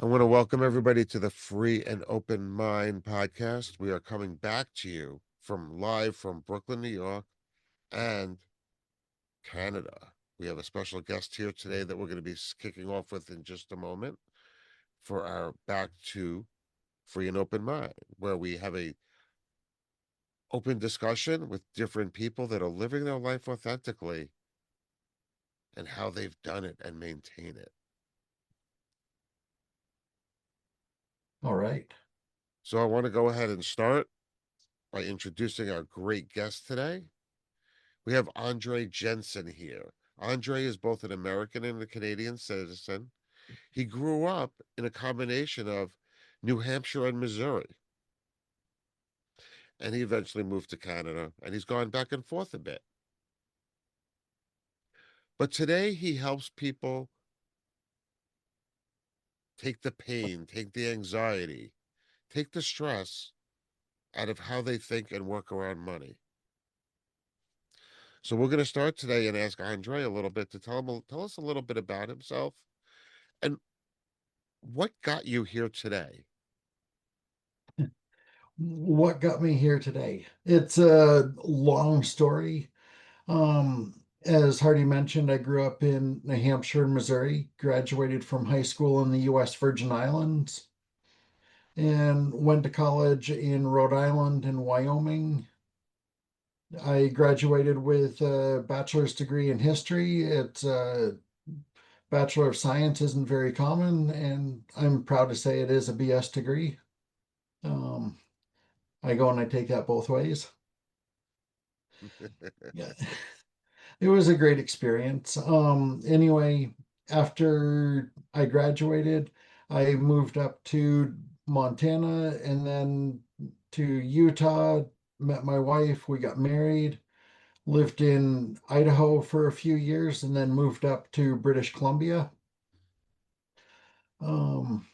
I want to welcome everybody to the Free and Open Mind podcast. We are coming back to you from live from Brooklyn, New York, and Canada. We have a special guest here today that we're going to be kicking off with in just a moment for our back to Free and Open Mind, where we have a open discussion with different people that are living their life authentically and how they've done it and maintain it. All right. So I want to go ahead and start by introducing our great guest today. We have Andre Jensen here. Andre is both an American and a Canadian citizen. He grew up in a combination of New Hampshire and Missouri, and he eventually moved to Canada, and he's gone back and forth a bit. But today he helps people take the pain, take the anxiety, take the stress out of how they think and work around money. So we're going to start today and ask Andre a little bit to tell us a little bit about himself and what got you here today. What got me here today? It's a long story. As Hardy mentioned, I grew up in New Hampshire and Missouri, graduated from high school in the U.S. Virgin Islands, and went to college in Rhode Island and Wyoming. I graduated with a bachelor's degree in history. It's a Bachelor of Science isn't very common, and I'm proud to say it is a BS degree. Um, I go and I take that both ways. Yeah, it was a great experience. Anyway, after I graduated, I moved up to Montana and then to Utah, met my wife, we got married, lived in Idaho for a few years, and then moved up to British Columbia. Um,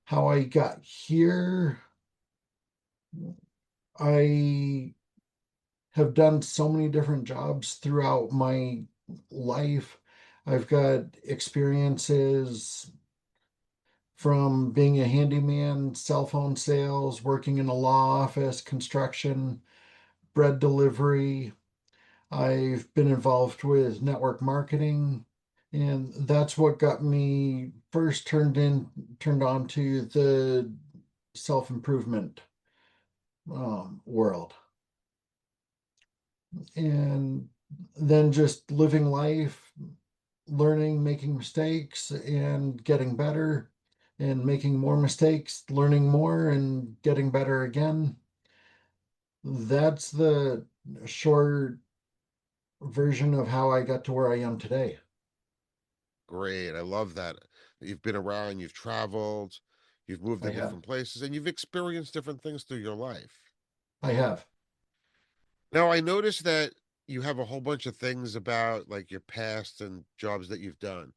how I got here, I have done so many different jobs throughout my life. I've got experiences from being a handyman, cell phone sales, working in a law office, construction, bread delivery. I've been involved with network marketing, and that's what got me first turned on to the self-improvement world. And then just living life, learning, making mistakes, and getting better, and making more mistakes, learning more, and getting better again. That's the short version of how I got to where I am today. Great. I love that. You've been around, you've traveled, you've moved I in have. different places, and you've experienced different things through your life. I have. Now, I noticed that you have a whole bunch of things about like your past and jobs that you've done.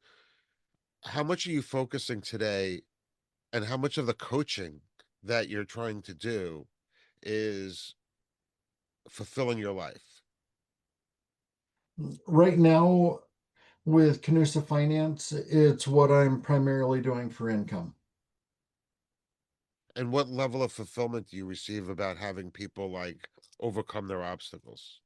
How much are you focusing today, and how much of the coaching that you're trying to do is fulfilling your life? Right now, with Canoosa Finance, it's what I'm primarily doing for income. And what level of fulfillment do you receive about having people like overcome their obstacles?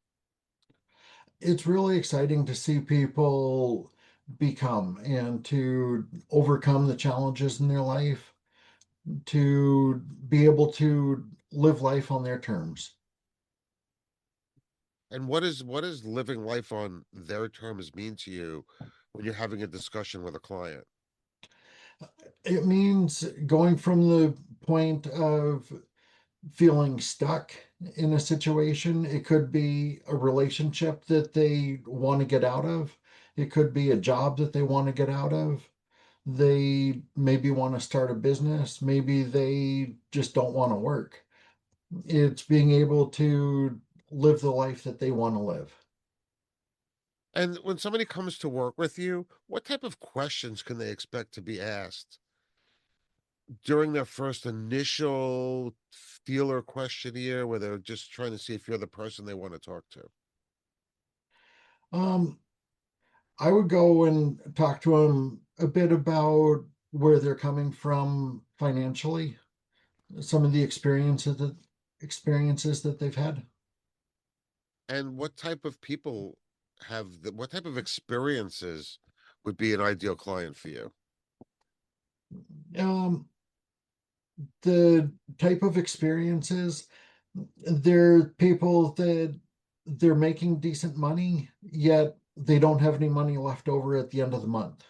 It's really exciting to see people become and to overcome the challenges in their life, to be able to live life on their terms. And what is living life on their terms mean to you when you're having a discussion with a client? It means going from the point of feeling stuck in a situation. It could be a relationship that they want to get out of. It could be a job that they want to get out of. They maybe want to start a business. Maybe they just don't want to work. It's being able to live the life that they want to live. And when somebody comes to work with you, what type of questions can they expect to be asked during their first initial feeler questionnaire where they're just trying to see if you're the person they want to talk to? Um, I would go and talk to them a bit about where they're coming from financially, some of the experiences that they've had. And what type of people what type of experiences would be an ideal client for you? Um, the type of experiences, they're people that they're making decent money, yet they don't have any money left over at the end of the month.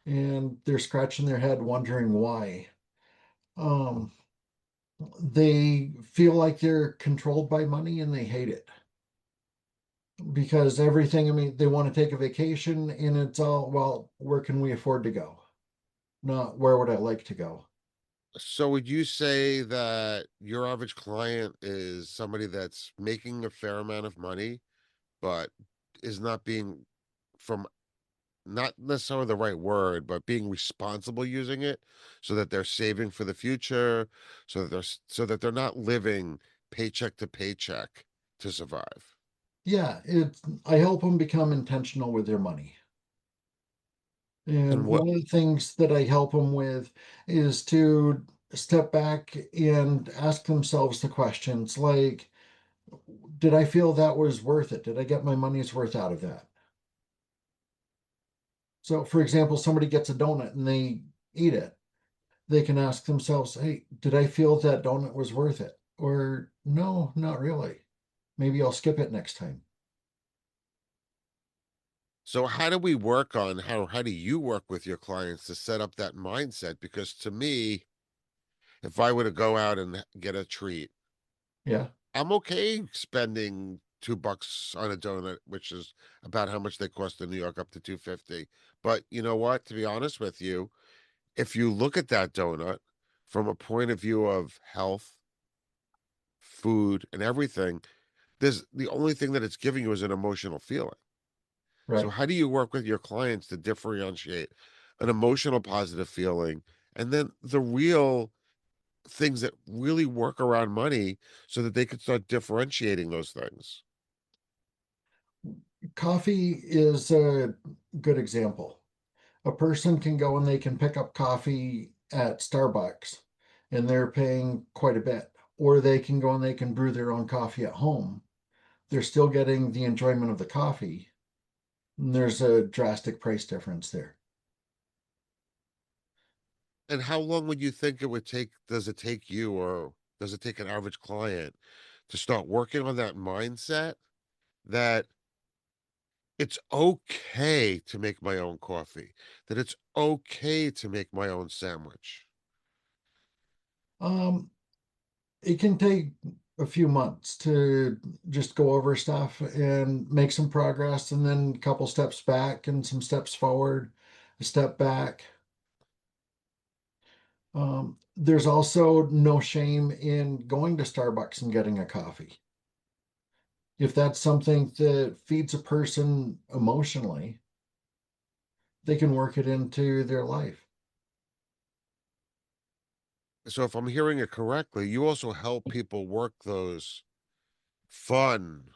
And they're scratching their head wondering why. Um, they feel like they're controlled by money and they hate it because everything, I mean, they want to take a vacation and it's all, well, where can we afford to go? Not where would I like to go? So would you say that your average client is somebody that's making a fair amount of money, but is not being from not necessarily the right word, but being responsible using it so that they're saving for the future, so that they're not living paycheck to paycheck to survive? Yeah, I help them become intentional with their money. And And what one of the things that I help them with is to step back and ask themselves the questions like, did I feel that was worth it? Did I get my money's worth out of that? So, for example, somebody gets a donut and they eat it. They can ask themselves, hey, did I feel that donut was worth it? Or no, not really. Maybe I'll skip it next time. so how do we work on how do you work with your clients to set up that mindset? Because to me, if I were to go out and get a treat, Yeah, I'm okay spending $2 on a donut, which is about how much they cost in New York, up to 250. But you know what? To be honest with you, if you look at that donut from a point of view of health, food, and everything, there's the only thing that it's giving you is an emotional feeling. So right. how do you work with your clients to differentiate an emotional positive feeling and then the real things that really work around money so that they could start differentiating those things? Coffee is a good example. A person can go and they can pick up coffee at Starbucks and they're paying quite a bit. Or they can go and they can brew their own coffee at home. They're still getting the enjoyment of the coffee. And there's a drastic price difference there. And how long would you think it would take? Does it take you, or does it take an average client to start working on that mindset that it's okay to make my own coffee, that it's okay to make my own sandwich? Um, it can take a few months to just go over stuff and make some progress and then a couple steps back and some steps forward, a step back. There's also no shame in going to Starbucks and getting a coffee. If that's something that feeds a person emotionally, they can work it into their life. So if I'm hearing it correctly, you also help people work those fun,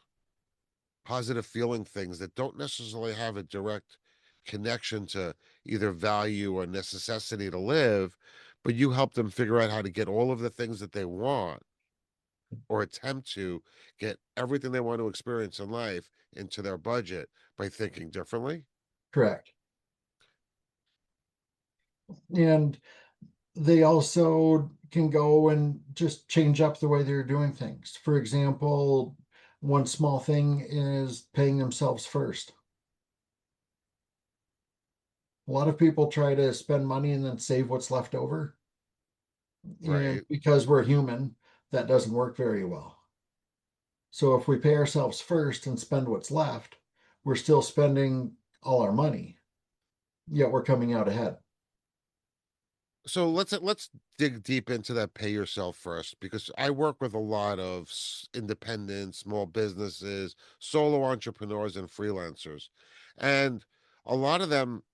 positive feeling things that don't necessarily have a direct connection to either value or necessity to live, but you help them figure out how to get all of the things that they want or attempt to get everything they want to experience in life into their budget by thinking differently. Correct. And they also can go and just change up the way they're doing things. For example, one small thing is paying themselves first. A lot of people try to spend money and then save what's left over. And Right. because we're human, that doesn't work very well. So if we pay ourselves first and spend what's left, we're still spending all our money, yet we're coming out ahead. So let's dig deep into that pay yourself first, because I work with a lot of independent small businesses, solo entrepreneurs, and freelancers, and a lot of them,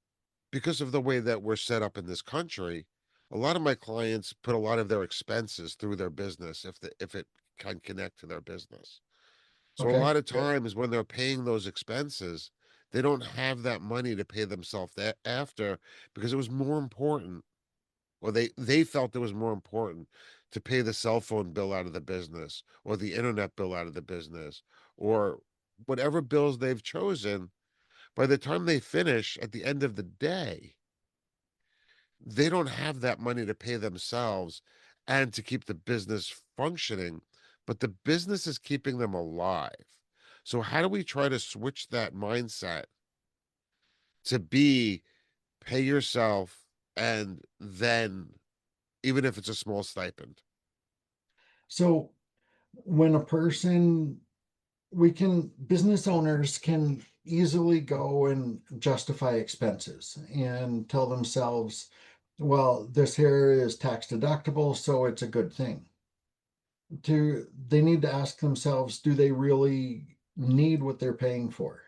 because of the way that we're set up in this country, a lot of my clients put a lot of their expenses through their business if it can connect to their business. So a Okay. lot of Good. times when they're paying those expenses, They don't have that money to pay themselves after, because it was more important, or they felt it was more important to pay the cell phone bill out of the business, or the internet bill out of the business, or whatever bills they've chosen. By the time they finish at the end of the day, they don't have that money to pay themselves and to keep the business functioning, but the business is keeping them alive. So how do we try to switch that mindset to be pay yourself, and then, even if it's a small stipend? So when a person, business owners can easily go and justify expenses and tell themselves, well, this here is tax deductible, so it's a good thing. They need to ask themselves, do they really need what they're paying for?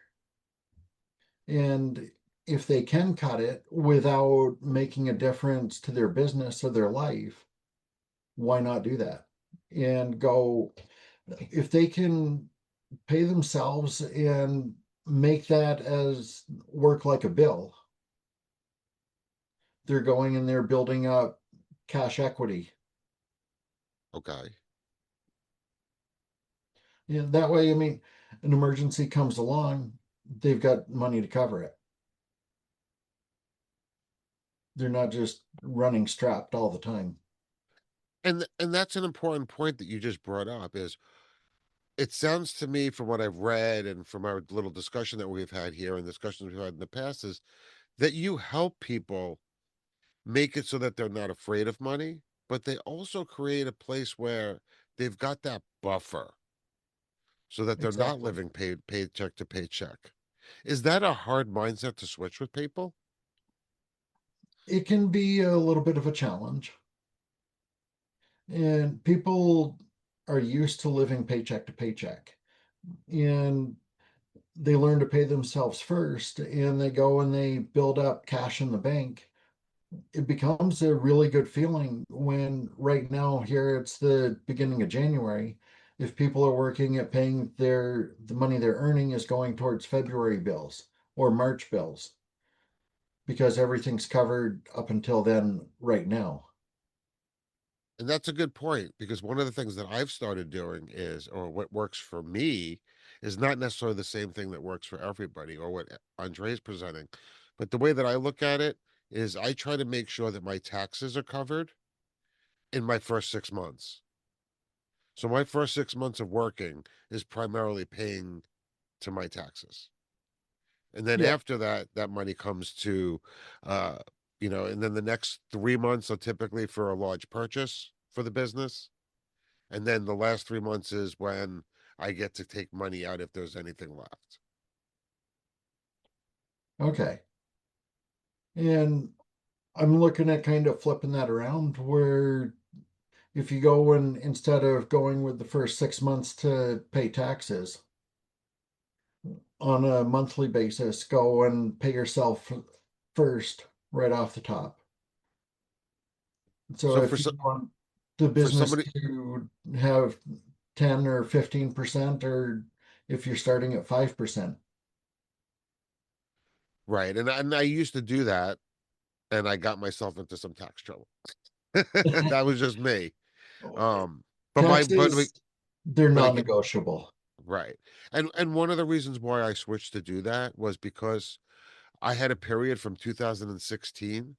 And if they can cut it without making a difference to their business or their life, why not do that? And go, if they can pay themselves and make that as work like a bill, they're going and they're building up cash equity. Okay. And that way, I mean, an emergency comes along, they've got money to cover it. They're not just running strapped all the time. And that's an important point that you just brought up. Is it sounds to me, from what I've read and from our little discussion that we've had here and discussions we've had in the past, is that you help people make it so that they're not afraid of money, but they also create a place where they've got that buffer so that they're not Exactly. living paycheck to paycheck. Is that a hard mindset to switch with people? It can be a little bit of a challenge. And people are used to living paycheck to paycheck. And they learn to pay themselves first and they go and they build up cash in the bank. It becomes a really good feeling when right now here it's the beginning of January. If people are working at paying the money they're earning is going towards February bills or March bills because everything's covered up until then right now. And that's a good point, because one of the things that I've started doing is, or what works for me, is not necessarily the same thing that works for everybody, or what Andre's presenting. But the way that I look at it is I try to make sure that my taxes are covered in my first 6 months. So my first 6 months of working is primarily paying to my taxes. And then Yeah. after that, that money comes to, uh, and then the next 3 months are typically for a large purchase for the business. And then the last 3 months is when I get to take money out if there's anything left. Okay. And I'm looking at kind of flipping that around where if you go and instead of going with the first 6 months to pay taxes on a monthly basis, go and pay yourself first right off the top. So So if you want the for business somebody, to have 10 or 15%, or if you're starting at 5%. right, and I used to do that, and I got myself into some tax trouble. That was just me. But Taxes, they're but I get non-negotiable. right, and one of the reasons why I switched to do that was because I had a period from 2016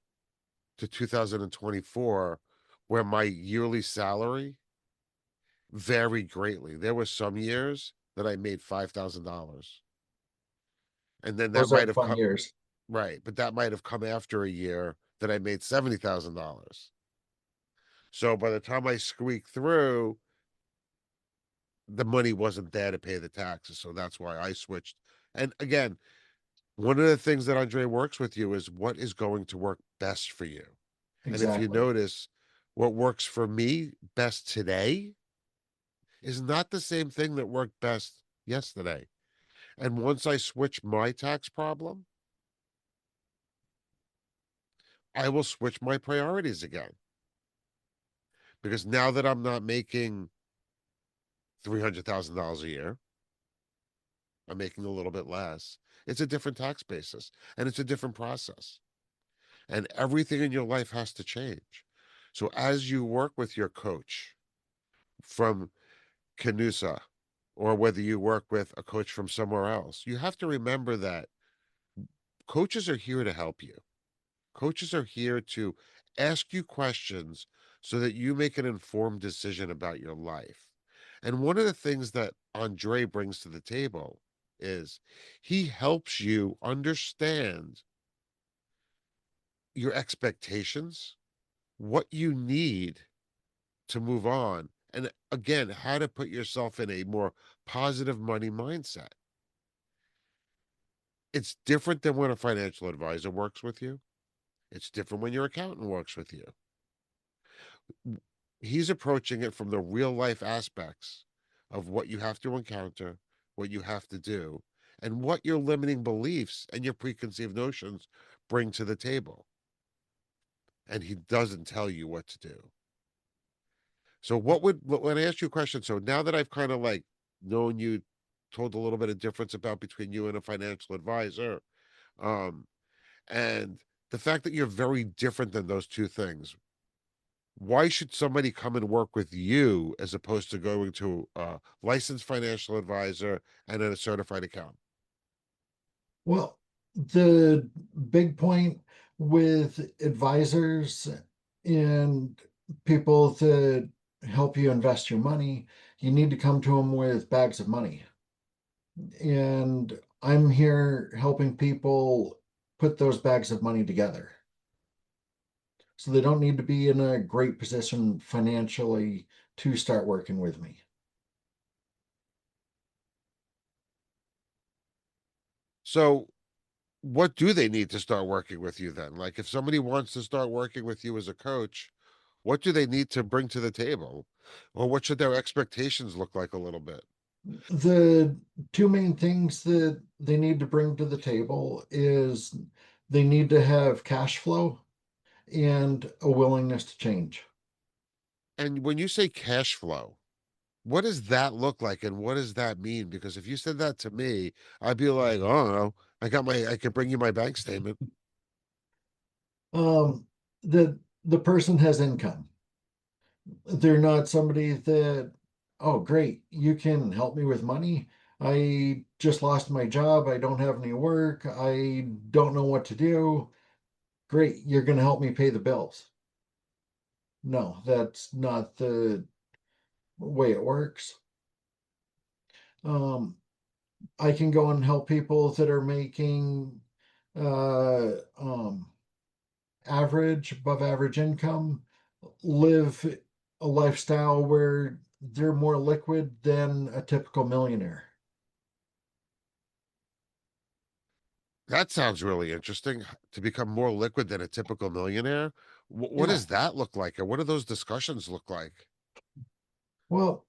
to 2024 where my yearly salary varied greatly. There were some years that I made $5,000, and then that Those might are have fun come years. right, but that might have come after a year that I made $70,000. So by the time I squeaked through, the money wasn't there to pay the taxes. So that's why I switched. And again, one of the things that Andre works with you is what is going to work best for you. And if you Exactly. notice, what works for me best today is not the same thing that worked best yesterday. And once I switch my tax problem, I will switch my priorities again. Because now that I'm not making $300,000 a year, I'm making a little bit less. It's a different tax basis and it's a different process. And everything in your life has to change. So as you work with your coach from Canoosa, or whether you work with a coach from somewhere else, you have to remember that coaches are here to help you. Coaches are here to ask you questions so that you make an informed decision about your life. And one of the things that Andre brings to the table is he helps you understand your expectations, what you need to move on, and again, how to put yourself in a more positive money mindset. It's different than when a financial advisor works with you. It's different when your accountant works with you. He's approaching it from the real life aspects of what you have to encounter, what you have to do, and what your limiting beliefs and your preconceived notions bring to the table. And he doesn't tell you what to do. So, when I ask you a question, so now that I've kind of like known you, told a little bit of difference about between you and a financial advisor, um, and the fact that you're very different than those two things, why should somebody come and work with you as opposed to going to a licensed financial advisor and then a certified accountant? Well, the big point with advisors and people that help you invest your money, you need to come to them with bags of money. And I'm here helping people put those bags of money together. So they don't need to be in a great position financially to start working with me. So, what do they need to start working with you then? Like, if somebody wants to start working with you as a coach, what do they need to bring to the table? Or what should their expectations look like a little bit? The two main things that they need to bring to the table is they need to have cash flow and a willingness to change. And when you say cash flow, what does that look like and what does that mean? Because if you said that to me, I'd be like, oh no, I can bring you my bank statement. Um, the person has income. They're not somebody that, oh, great, you can help me with money. I just lost my job. I don't have any work. I don't know what to do. Great, you're going to help me pay the bills. No, that's not the way it works. Um, I can go and help people that are making uh, um, average, above average income, live a lifestyle where they're more liquid than a typical millionaire. That sounds really interesting to become more liquid than a typical millionaire. What Yeah. does that look like? And what do those discussions look like? Well,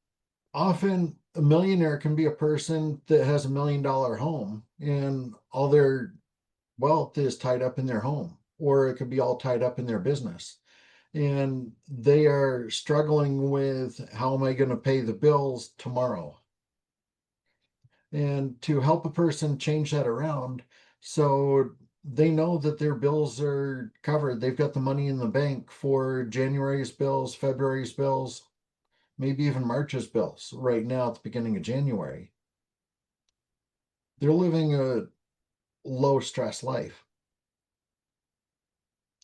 often a millionaire can be a person that has $1 million home and all their wealth is tied up in their home, or it could be all tied up in their business. And they are struggling with how am I going to pay the bills tomorrow? And to help a person change that around so they know that their bills are covered. They've got the money in the bank for January's bills, February's bills, maybe even March's bills right now at the beginning of January. They're living a low stress life,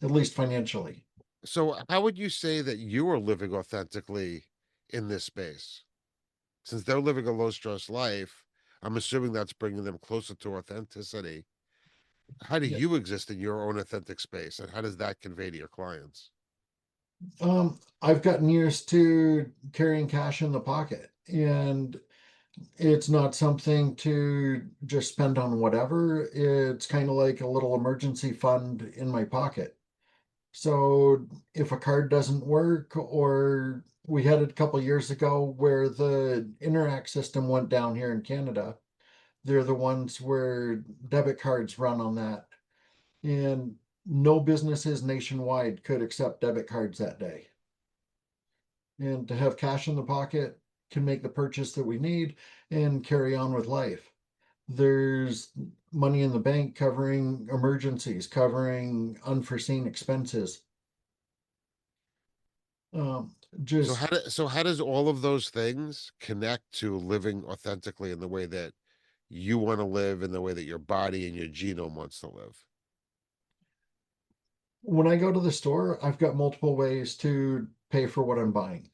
at least financially. So, how would you say that you are living authentically in this space? Since they're living a low stress life, I'm assuming that's bringing them closer to authenticity. How do Yeah. you exist in your own authentic space, and how does that convey to your clients? I've gotten used to carrying cash in the pocket, and it's not something to just spend on whatever. It's kind of like a little emergency fund in my pocket. So if a card doesn't work, or we had it a couple years ago where the Interact system went down here in Canada, they're the ones where debit cards run on that. And no businesses nationwide could accept debit cards that day. And to have cash in the pocket can make the purchase that we need and carry on with life. There's money in the bank, covering emergencies, covering unforeseen expenses. Um, So just how does all of those things connect to living authentically in the way that you want to live, in the way that your body and your genome wants to live? when I go to the store, I've got multiple ways to pay for what I'm buying.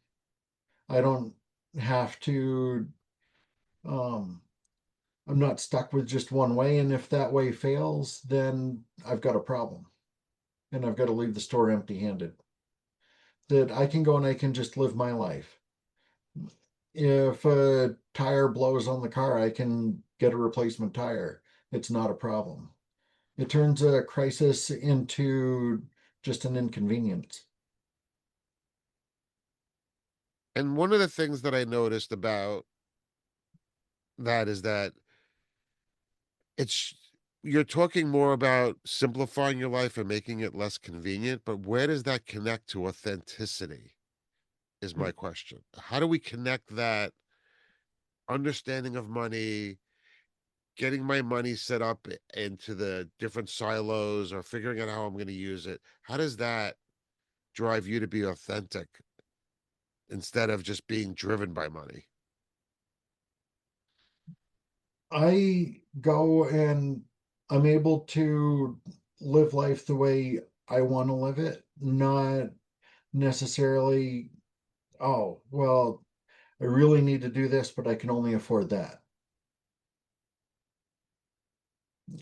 I don't have to, um, I'm not stuck with just one way. And if that way fails, then I've got a problem and I've got to leave the store empty handed. That I can go and I can just live my life. If a tire blows on the car, I can get a replacement tire. It's not a problem. It turns a crisis into just an inconvenience. And one of the things that I noticed about that is that it's you're talking more about simplifying your life and making it less convenient, but where does that connect to authenticity is my question. How do we connect that understanding of money, getting my money set up into the different silos or figuring out how I'm going to use it? How does that drive you to be authentic instead of just being driven by money? I go and I'm able to live life the way I want to live it, not necessarily, oh, well, I really need to do this, but I can only afford that.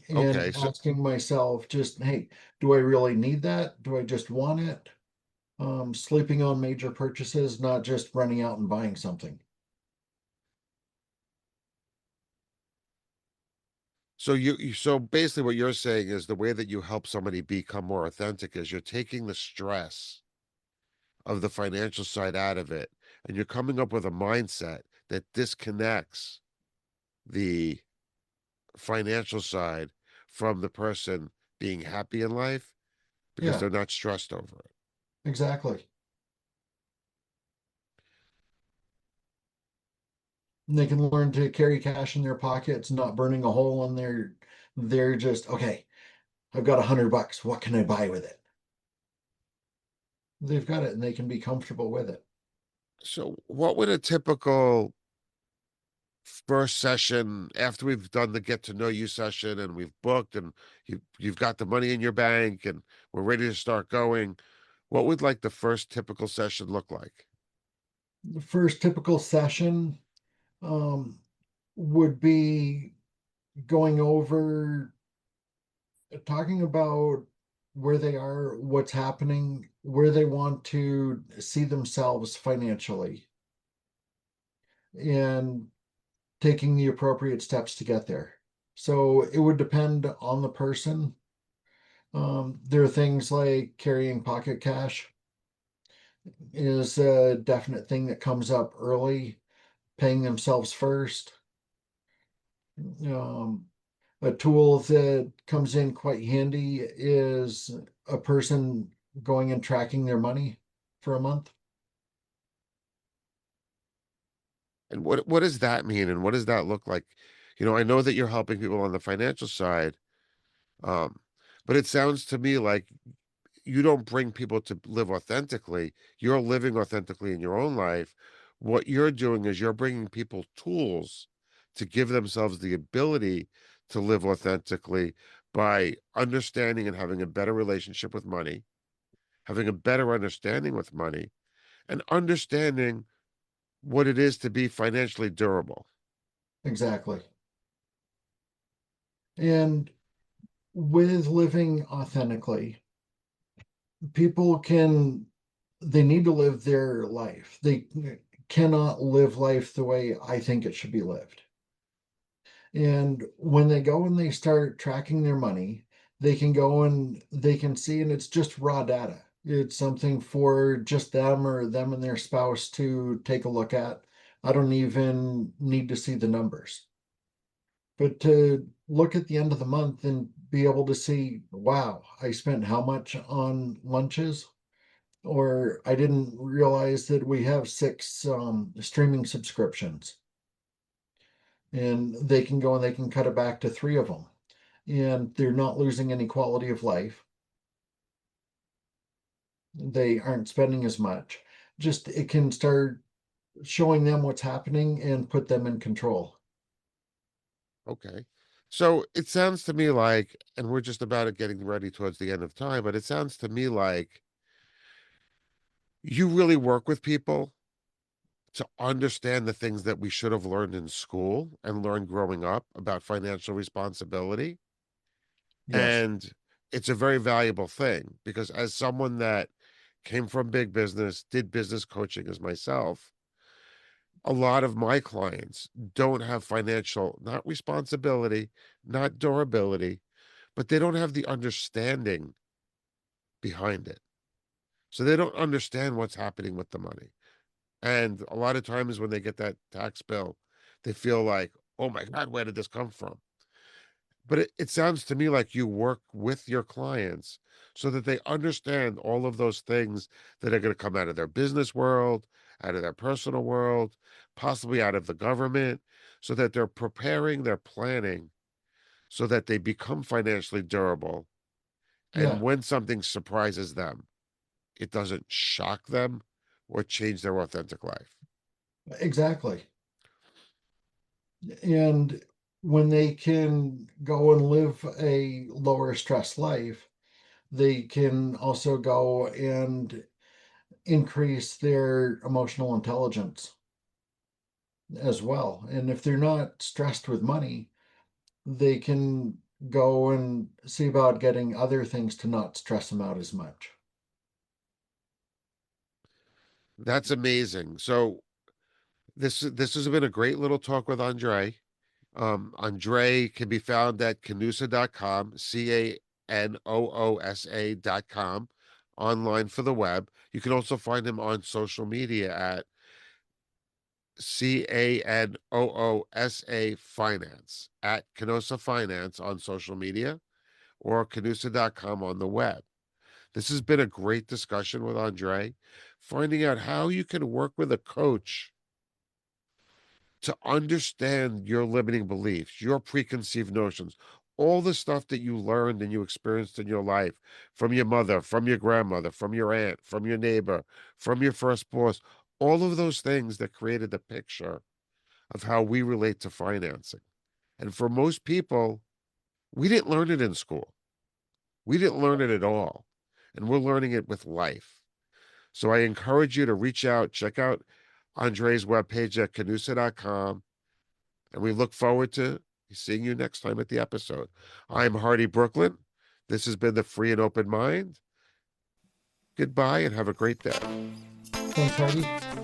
And Okay, so asking myself, just, hey, do I really need that? Do I just want it? Sleeping on major purchases, not just running out and buying something. so basically what you're saying is the way that you help somebody become more authentic is you're taking the stress of the financial side out of it and you're coming up with a mindset that disconnects the financial side from the person being happy in life because Yeah, they're not stressed over it. exactly. And they can learn to carry cash in their pockets, not burning a hole in their, they're just, okay, I've got $100. What can I buy with it? They've got it and they can be comfortable with it. So, what would a typical first session after we've done the get to know you session and we've booked and you've got the money in your bank and we're ready to start going? What would like the first typical session look like? The first typical session um, would be going over, talking about where they are, what's happening, where they want to see themselves financially, and taking the appropriate steps to get there. So it would depend on the person. There are things like carrying pocket cash is a definite thing that comes up early, paying themselves first. Um, a tool that comes in quite handy is a person going and tracking their money for a month. And what does that mean and what does that look like? I know that you're helping people on the financial side, um, but it sounds to me like you don't bring people to live authentically. You're living authentically in your own life. What you're doing is you're bringing people tools to give themselves the ability to live authentically by understanding and having a better relationship with money, having a better understanding with money, and understanding what it is to be financially durable. Exactly. And with living authentically, people can, they need to live their life. They cannot live life the way I think it should be lived. And when they go and they start tracking their money, they can go and they can see, and it's just raw data. It's something for just them or them and their spouse to take a look at. I don't even need to see the numbers, but to look at the end of the month and be able to see, wow, I spent how much on lunches, or I didn't realize that we have six streaming subscriptions, and they can go and they can cut it back to three of them. and they're not losing any quality of life. They aren't spending as much. Just it can start showing them what's happening and put them in control. Okay. So it sounds to me like, and we're just about it getting ready towards the end of time, but it sounds to me like you really work with people to understand the things that we should have learned in school and learned growing up about financial responsibility. Yes. And it's a very valuable thing because as someone that came from big business, did business coaching as myself, a lot of my clients don't have financial, not responsibility, not durability, but they don't have the understanding behind it. So they don't understand what's happening with the money. And a lot of times when they get that tax bill, they feel like, oh my God, where did this come from? But it sounds to me like you work with your clients so that they understand all of those things that are going to come out of their business world, out of their personal world, possibly out of the government, so that they're preparing, they're planning so that they become financially durable. And Yeah, when something surprises them, it doesn't shock them or change their authentic life. exactly. And when they can go and live a lower stress life, they can also go and increase their emotional intelligence as well. And if they're not stressed with money, they can go and see about getting other things to not stress them out as much. That's amazing. So this has been a great little talk with Andre. Andre can be found at Canoosa.com, Canoosa.com, online for the web. You can also find him on social media at Canoosa Finance, at Canosa Finance on social media, or Canoosa.com on the web. This has been a great discussion with Andre, finding out how you can work with a coach to understand your limiting beliefs, your preconceived notions, all the stuff that you learned and you experienced in your life from your mother, from your grandmother, from your aunt, from your neighbor, from your first boss, all of those things that created the picture of how we relate to financing. And for most people, we didn't learn it in school. We didn't learn it at all. And we're learning it with life. So I encourage you to reach out, check out Andre's webpage at Canoosa.com. And we look forward to seeing you next time at the episode. I'm Hardy Brooklyn. This has been the Free and Open Mind. Goodbye and have a great day. Thanks, Hardy.